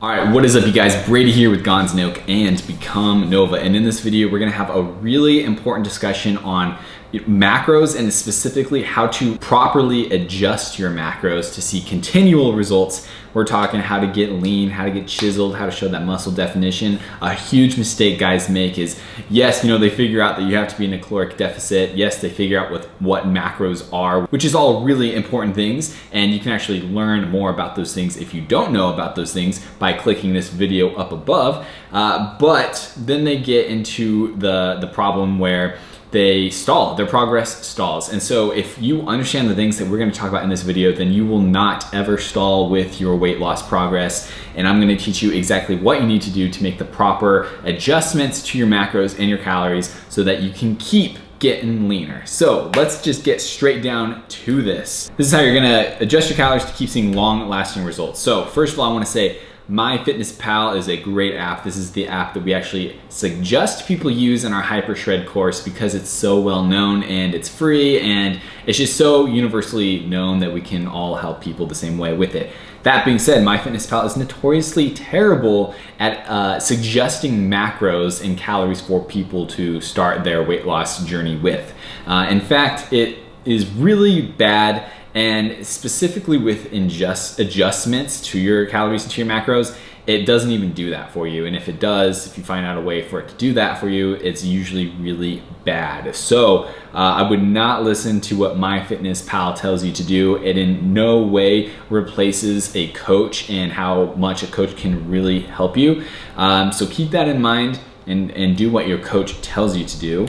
All right, what is up you guys? Brady here with Gonznoke and Become Nova. And in this video, we're gonna have a really important discussion on macros and specifically how to properly adjust your macros to see continual results. We're talking how to get lean, how to get chiseled, how to show that muscle definition. A huge mistake guys make is, yes, they figure out that you have to be in a caloric deficit. Yes, they figure out what macros are, which is all really important things. And you can actually learn more about those things if you don't know about those things by clicking this video up above. But then they get into the problem where they stall, their progress stalls. And so if you understand the things that we're gonna talk about in this video, then you will not ever stall with your weight loss progress. And I'm gonna teach you exactly what you need to do to make the proper adjustments to your macros and your calories so that you can keep getting leaner. So let's just get straight down to this. This is how you're gonna adjust your calories to keep seeing long lasting results. So first of all, I wanna say, MyFitnessPal is a great app. This is the app that we actually suggest people use in our Hyper Shred course because it's so well known and it's free and it's just so universally known that we can all help people the same way with it. That being said, MyFitnessPal is notoriously terrible at suggesting macros and calories for people to start their weight loss journey with. In fact, it is really bad. And specifically with adjustments to your calories and to your macros, it doesn't even do that for you. And if it does, if you find out a way for it to do that for you, it's usually really bad. So I would not listen to what MyFitnessPal tells you to do. It in no way replaces a coach and how much a coach can really help you. So keep that in mind and do what your coach tells you to do.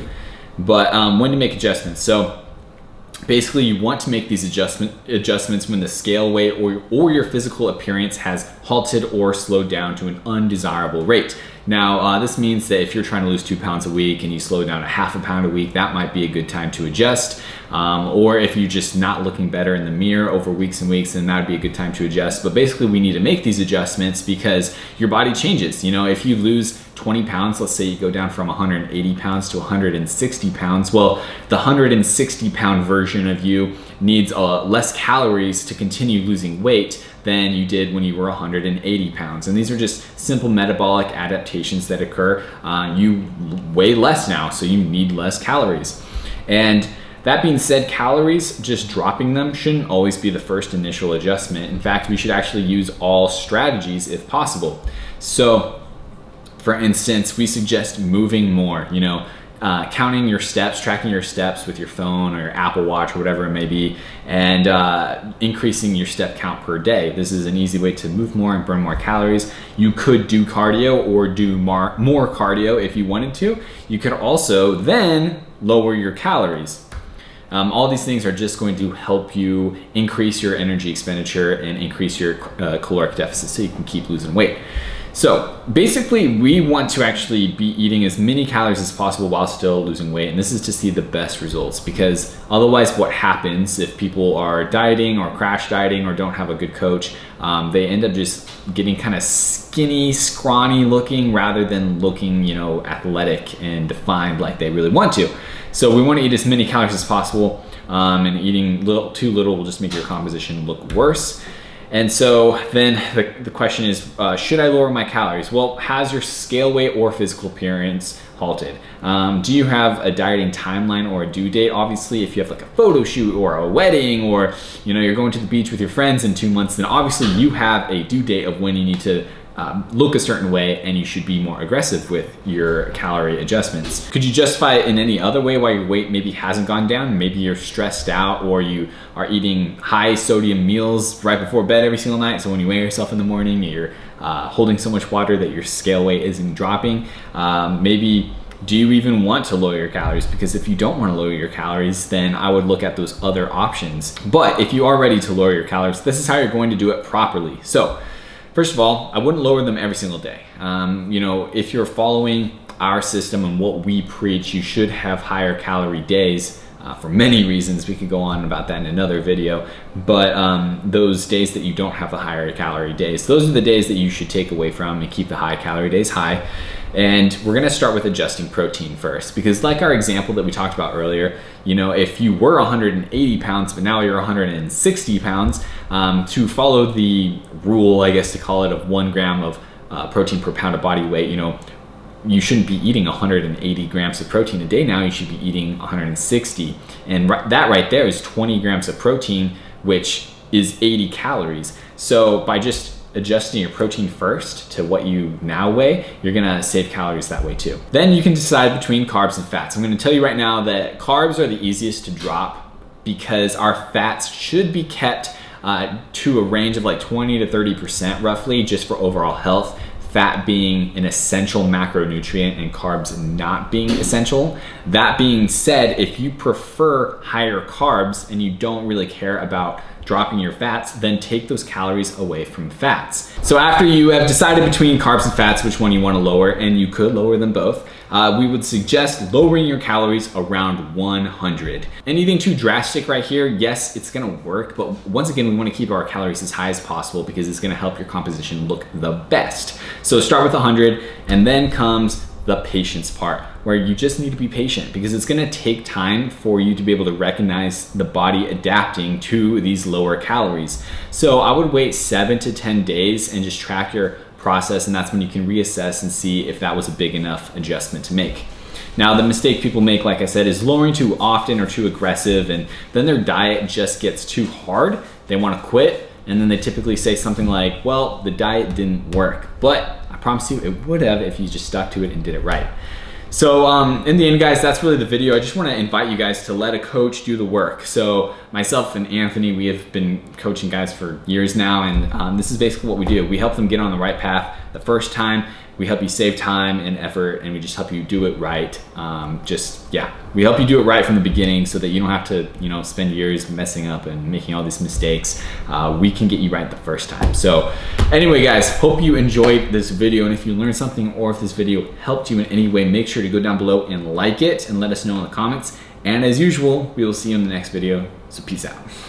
But when to make adjustments. So basically, you want to make these adjustments when the scale weight or your physical appearance has halted or slowed down to an undesirable rate. Now, this means that if you're trying to lose 2 pounds a week and you slow down to ½ a pound a week, that might be a good time to adjust. Or if you're just not looking better in the mirror over weeks and weeks, then that would be a good time to adjust. But basically, we need to make these adjustments because your body changes. If you lose 20 pounds, let's say you go down from 180 pounds to 160 pounds, well, the 160 pound version of you needs less calories to continue losing weight than you did when you were 180 pounds. And these are just simple metabolic adaptations that occur. You weigh less now, so you need less calories. And that being said, calories, just dropping them shouldn't always be the first initial adjustment. In fact, we should actually use all strategies if possible. So, for instance, we suggest moving more, counting your steps, tracking your steps with your phone or your Apple Watch or whatever it may be, and increasing your step count per day. This is an easy way to move more and burn more calories. You could do cardio or do more cardio if you wanted to. You could also then lower your calories. All these things are just going to help you increase your energy expenditure and increase your caloric deficit so you can keep losing weight. So basically, we want to actually be eating as many calories as possible while still losing weight. And this is to see the best results, because otherwise what happens if people are dieting or crash dieting or don't have a good coach, they end up just getting kind of skinny, scrawny looking rather than looking, athletic and defined like they really want to. So we want to eat as many calories as possible, and eating too little will just make your composition look worse. And so then the question is, should I lower my calories? Well, has your scale weight or physical appearance halted? Do you have a dieting timeline or a due date? Obviously, if you have like a photo shoot or a wedding, or you're going to the beach with your friends in 2 months, then obviously you have a due date of when you need to look a certain way, and you should be more aggressive with your calorie adjustments. Could you justify it in any other way why your weight maybe hasn't gone down? Maybe you're stressed out, or you are eating high sodium meals right before bed every single night, so when you weigh yourself in the morning, you're holding so much water that your scale weight isn't dropping. Maybe do you even want to lower your calories? Because if you don't want to lower your calories, then I would look at those other options. But if you are ready to lower your calories, this is how you're going to do it properly. So first of all, I wouldn't lower them every single day. If you're following our system and what we preach, you should have higher calorie days for many reasons. We could go on about that in another video, but those days that you don't have the higher calorie days, those are the days that you should take away from and keep the high calorie days high. And we're gonna start with adjusting protein first, because like our example that we talked about earlier, you know, if you were 180 pounds, but now you're 160 pounds, to follow the rule, I guess to call it, of 1 gram of protein per pound of body weight, you know, you shouldn't be eating 180 grams of protein a day now, you should be eating 160. And that right there is 20 grams of protein, which is 80 calories. So by just adjusting your protein first to what you now weigh, you're gonna save calories that way too. Then you can decide between carbs and fats. I'm gonna tell you right now that carbs are the easiest to drop because our fats should be kept to a range of like 20 to 30% roughly, just for overall health. Fat being an essential macronutrient and carbs not being essential. That being said, if you prefer higher carbs and you don't really care about dropping your fats, then take those calories away from fats. So after you have decided between carbs and fats which one you want to lower, and you could lower them both, we would suggest lowering your calories around 100. Anything too drastic right here, yes, it's gonna work, but once again, we wanna keep our calories as high as possible because it's gonna help your composition look the best. So start with 100, and then comes the patience part, where you just need to be patient because it's gonna take time for you to be able to recognize the body adapting to these lower calories. So I would wait 7 to 10 days and just track your process, and that's when you can reassess and see if that was a big enough adjustment to make. Now, the mistake people make, like I said, is lowering too often or too aggressive, and then their diet just gets too hard. They wanna quit, and then they typically say something like, well, the diet didn't work, but I promise you it would have if you just stuck to it and did it right. So in the end, guys, that's really the video. I just want to invite you guys to let a coach do the work. So myself and Anthony, we have been coaching guys for years now, and this is basically what we do. We help them get on the right path the first time. We help you save time and effort, and we just help you do it right. We help you do it right from the beginning so that you don't have to, you know, spend years messing up and making all these mistakes. We can get you right the first time. So anyway, guys, hope you enjoyed this video, and if you learned something or if this video helped you in any way, make sure to go down below and like it and let us know in the comments. And as usual, we will see you in the next video. So peace out.